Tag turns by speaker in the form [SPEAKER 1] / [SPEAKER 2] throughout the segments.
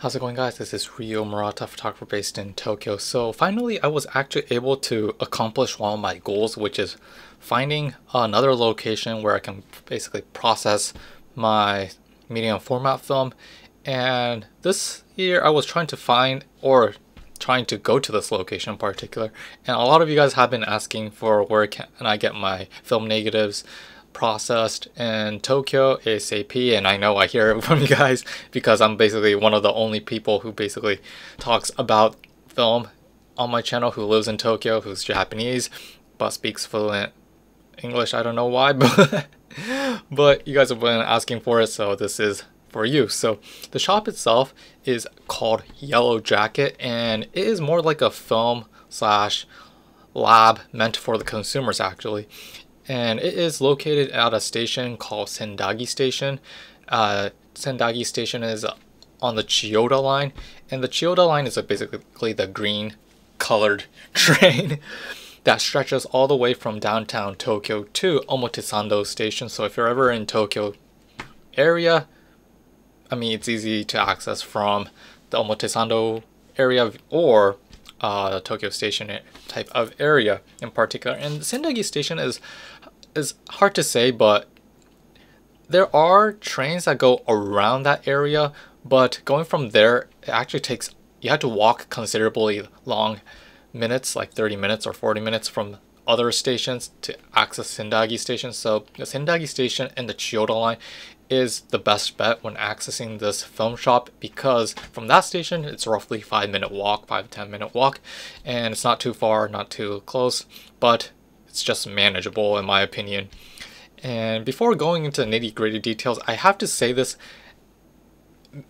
[SPEAKER 1] How's it going, guys? This is Ryo Murata, photographer based in Tokyo. So finally I was actually able to accomplish one of my goals, which is finding another location where I can basically process my medium format film. And this year I was trying to find, or trying to go to this location in particular, and a lot of you guys have been asking for where can I get my film negatives processed in Tokyo ASAP. And I know I hear it from you guys because I'm basically one of the only people who basically talks about film on my channel who lives in Tokyo, who's Japanese but speaks fluent English. I don't know why, but you guys have been asking for it, so this is for you. So the shop itself is called Yellowjacket, and it is more like a film slash lab meant for the consumers actually. And it is located at a station called Sendagi Station. Sendagi Station is on the Chiyoda line, and the Chiyoda line is basically the green colored train that stretches all the way from downtown Tokyo to Omotesando Station. So if you're ever in Tokyo area, I mean, it's easy to access from the Omotesando area or Tokyo Station type of area in particular. And Sendagi Station is hard to say, but there are trains that go around that area, but going from there, it actually takes, you have to walk considerably long minutes, like 30 minutes or 40 minutes from other stations to access Sendagi Station. So the Sendagi Station and the Chiyoda line is the best bet when accessing this film shop, because from that station it's roughly 5-minute walk, 5 to 10 minute walk, and it's not too far, not too close, but it's just manageable in my opinion. And before going into nitty-gritty details, I have to say this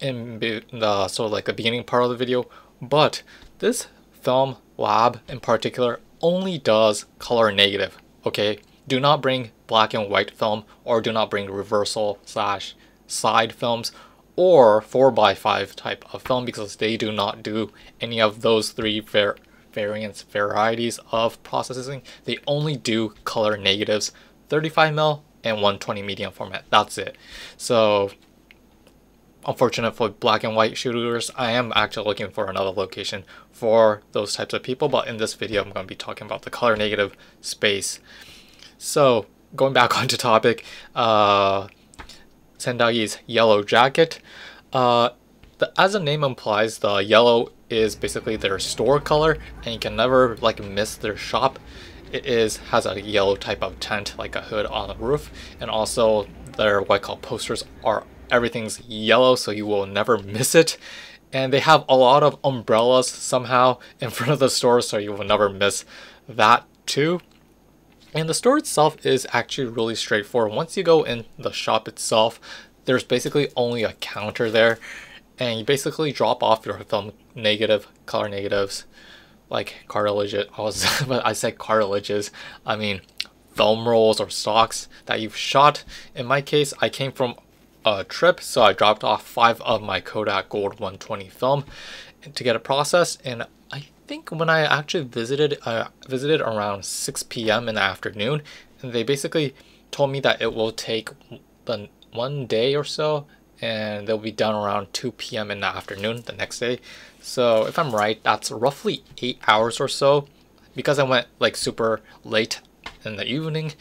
[SPEAKER 1] in the sort of like the beginning part of the video, but this film lab in particular only does color negative, okay? Do not bring black and white film, or do not bring reversal slash side films or 4x5 type of film, because they do not do any of those three varieties of processing. They only do color negatives, 35mm and 120 medium format. That's it. So unfortunate for black and white shooters, I am actually looking for another location for those types of people, but in this video I'm going to be talking about the color negative space. So going back onto topic, Sendagi's Yellowjacket. As the name implies, the yellow is basically their store color, and you can never like miss their shop. It has a yellow type of tint, like a hood on the roof, and also their white collar posters are, everything's yellow, so you will never miss it. And they have a lot of umbrellas somehow in front of the store, so you will never miss that too. And the store itself is actually really straightforward. Once you go in the shop itself, there's basically only a counter there, and you basically drop off your film negative, color negatives, like cartilages. I said cartilages, I mean film rolls or stocks that you've shot. In my case, I came from a trip, so I dropped off 5 of my Kodak Gold 120 film to get it processed. And I think when I actually visited around 6 p.m. in the afternoon, and they basically told me that it will take 1 day or so, and they'll be done around 2 p.m. in the afternoon the next day. So if I'm right, that's roughly 8 hours or so. Because I went like super late in the evening,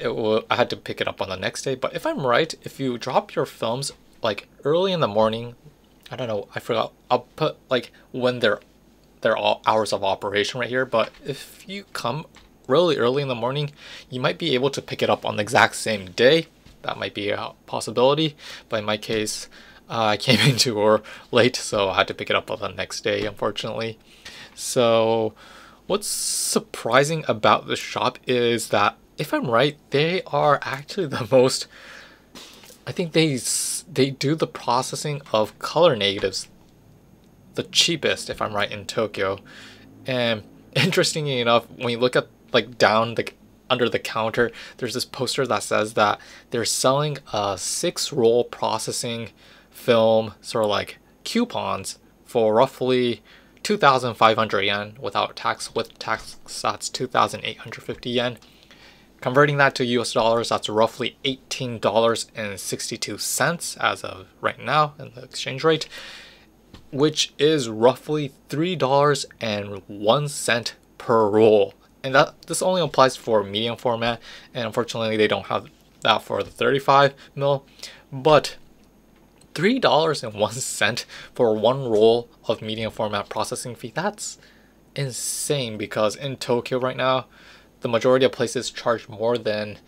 [SPEAKER 1] I had to pick it up on the next day. But if I'm right, if you drop your films like early in the morning, I don't know, I forgot, I'll put like when they're all hours of operation right here, but if you come really early in the morning, you might be able to pick it up on the exact same day. That might be a possibility, but in my case, I came in too late, so I had to pick it up on the next day, unfortunately. So what's surprising about the shop is that, if I'm right, they are actually the most, I think they do the processing of color negatives the cheapest, if I'm right, in Tokyo. And interestingly enough, when you look at like down the under the counter, there's this poster that says that they're selling a 6-roll processing film, sort of like coupons, for roughly 2,500 yen without tax. With tax, that's 2,850 yen. Converting that to US dollars, that's roughly $18.62 as of right now in the exchange rate. which is roughly $3.01 per roll. And this only applies for medium format, and unfortunately they don't have that for the 35 mil. But $3.01 for one roll of medium format processing fee, that's insane, because in Tokyo right now, the majority of places charge more than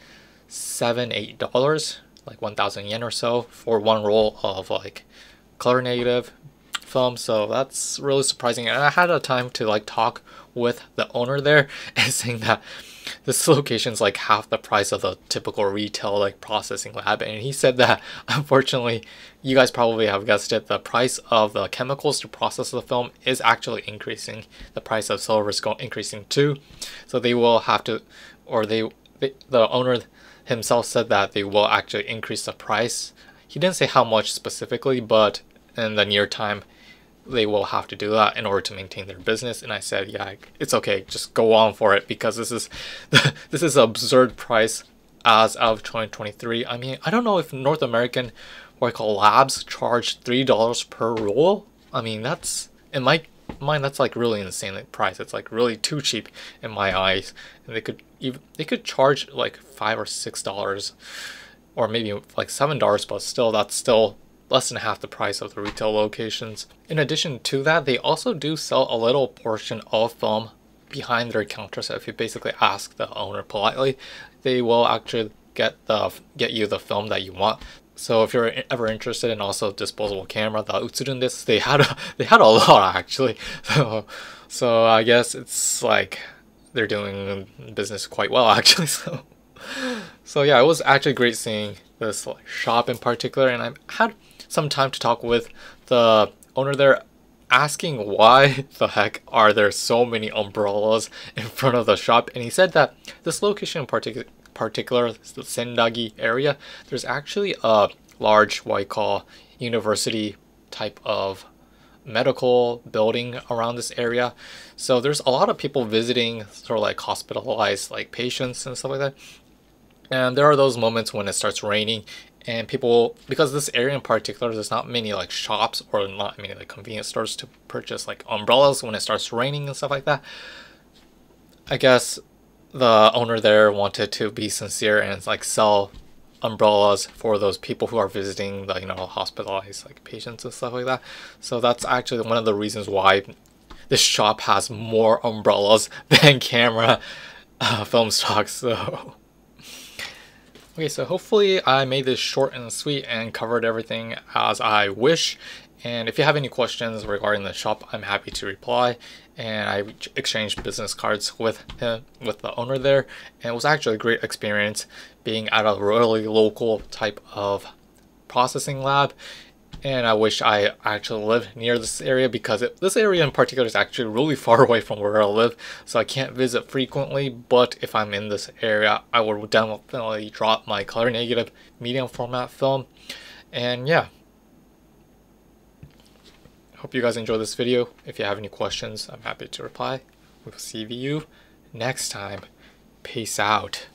[SPEAKER 1] $7-8, like 1,000 yen or so, for one roll of like color negative film. So that's really surprising. And I had a time to like talk with the owner there and saying that this location's like half the price of the typical retail like processing lab, and he said that unfortunately, you guys probably have guessed it, the price of the chemicals to process the film is actually increasing. The price of silver is increasing too, so they will have to, or the owner himself said that they will actually increase the price. He didn't say how much specifically, but in the near time they will have to do that in order to maintain their business. And I said, yeah, it's okay, just go on for it, because this is this is an absurd price as of 2023. I mean, I don't know if North American what I call labs charge $3 per roll. I mean, that's, in my mind, that's like really insane price. It's like really too cheap in my eyes. And they could charge like $5 or $6, or maybe like $7, but still, that's still less than half the price of the retail locations. In addition to that, they also do sell a little portion of film behind their counter. So if you basically ask the owner politely, they will actually get you the film that you want. So if you're ever interested in also disposable camera, the Utsurun discs, they had a lot actually. So I guess it's like they're doing business quite well actually. So yeah, it was actually great seeing this like shop in particular, and I had some time to talk with the owner there, asking why the heck are there so many umbrellas in front of the shop. And he said that this location in particular, the Sendagi area, there's actually a large what I call university type of medical building around this area. So there's a lot of people visiting, sort of like hospitalized like patients and stuff like that. And there are those moments when it starts raining, and people, because this area in particular, there's not many like shops or not many like convenience stores to purchase like umbrellas when it starts raining and stuff like that. I guess the owner there wanted to be sincere and like sell umbrellas for those people who are visiting the, you know, hospitalized like patients and stuff like that. So that's actually one of the reasons why this shop has more umbrellas than camera film stocks. So okay, so hopefully I made this short and sweet and covered everything as I wish. And if you have any questions regarding the shop, I'm happy to reply. And I exchanged business cards with him, with the owner there. And it was actually a great experience being at a really local type of processing lab. And I wish I actually lived near this area, because this area in particular is actually really far away from where I live, so I can't visit frequently. But if I'm in this area, I would definitely drop my color negative medium format film. And yeah, hope you guys enjoyed this video. If you have any questions, I'm happy to reply. We'll see you next time. Peace out.